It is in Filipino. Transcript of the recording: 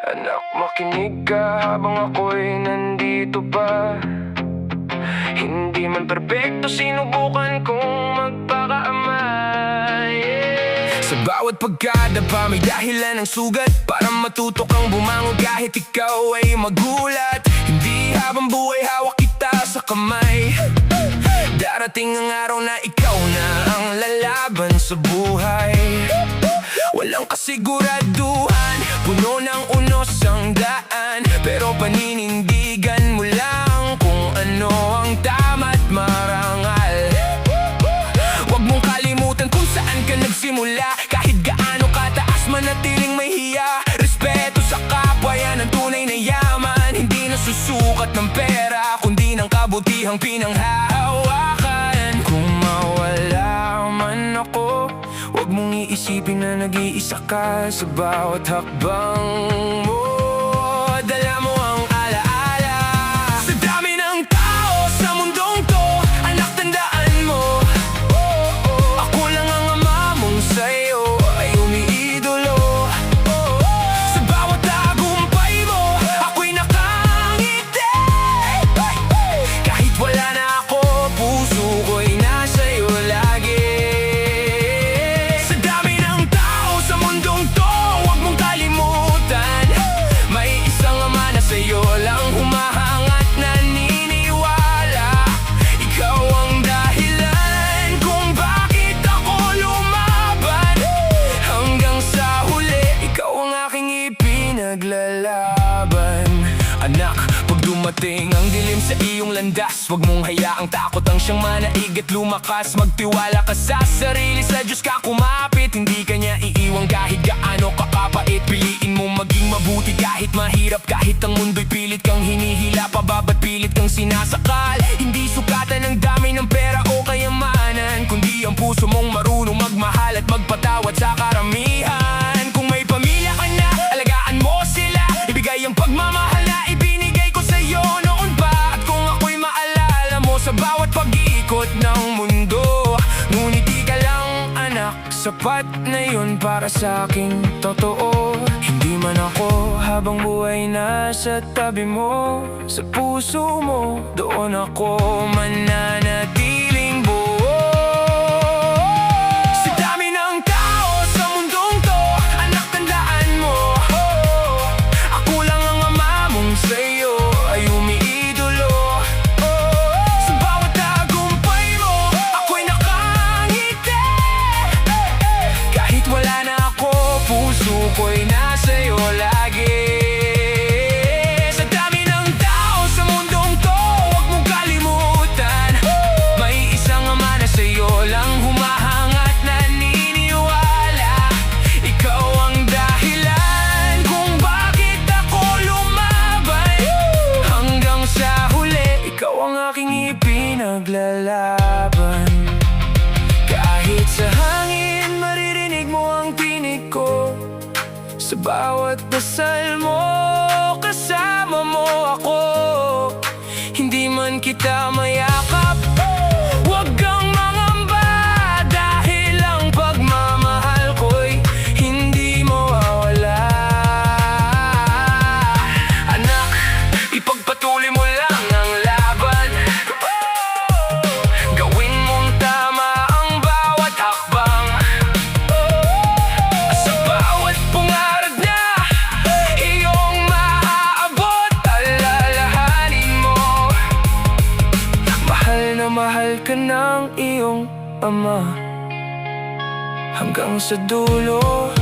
Anak, makinig ka habang ako'y nandito pa. Hindi man perpekto, sinubukan kong magpakaama, Sa bawat pagkadapa may dahilan ng sugat, para matuto kang bumangon kahit ikaw ay magulat. Hindi habang buhay hawak kita sa kamay. Darating ang araw na ikaw na ang lalaban sa buhay. Walang kasiguraduhan, puno ng unos ang daan, pero paninindigan mo lang kung ano ang tama't marangal. Huwag mong kalimutan kung saan ka nagsimula. Kahit gaano kataas, manatiling may hiya. Respeto sa kapwa, yan ang tunay na yaman. Hindi nasusukat ng pera, kundi ng kabutihang pinanghahawakan. Kung mawala man ako, huwag mong iisipin na nag-iisa ka sa bawat hakbang mo. Dala mo ang alaala sa dami ng tao sa mundong to. Anak, tandaan mo, ako lang ang ama mong sa'yo ay umiidolo. Sa bawat tagumpay mo, ako'y nakangiti. Kahit wala na ako, puso ko'y nasa'yo lagi. Sa'yo lang humahangat, naniniwala. Ikaw ang dahilan kung bakit ako lumaban. Hanggang sa huli, ikaw ang aking ipinaglalaban. Anak, pag dumating ang dilim sa iyong landas, huwag mong hayaang takot ang siyang manaig at lumakas. Magtiwala ka sa sarili, sa Diyos ka kumapit. Hindi ka niya iiwan kahit gaano kakapait. Piliin mo maging mabuti kahit mahirap, kahit ang mundo'y pilit kang hinihila pa, baba't pilit kang sinasakal. Hindi sukatan ng dami ng pera o kayamanan, kundi ang puso mong marunong magmahal at magpatawad sa karamihan. Kung may pamilya ka na, alagaan mo sila. Ibigay ang pagmamahal na ibinigay ko sa'yo noon pa. At kung ako'y maalala mo sa bawat pag-iikot ng mundo, ngunit di ka lang anak, sapat na yun para sa aking totoo. Hindi man ako habang buhay nasa tabi mo, sa puso mo doon ako mananatiling buo. Sa dami ng tao sa mundong to, anak, tandaan mo, ako lang ang ama mong sa'yo ay umiidolo. Sa bawat tagumpay mo, ako'y nakangiti. Kahit wala na ako, puso ko'y nasa'yo lagi. Sa dami ng tao sa mundong to, huwag mong kalimutan, may isang ama na sa'yo lang humahangat, naniniwala. Ikaw ang dahilan kung bakit ako lumaban. Hanggang sa huli, ikaw ang aking ipinaglalaban. Kahit sa hangin maririnig mo ang tinig ko, sa bawat dasal mo, kasama mo ako. Hindi man kita mayakap, huwag kang mangamba, dahil ang pagmamahal ko'y hindi mawawala. Anak, ipagpatuloy mo lang ang laban. Gawin mong tama ang bawat hakbang. Sa bawat pangarap na iyong maaabot, alalahanin mo, mahal na mahal ka ng iyong ama hanggang sa dulo.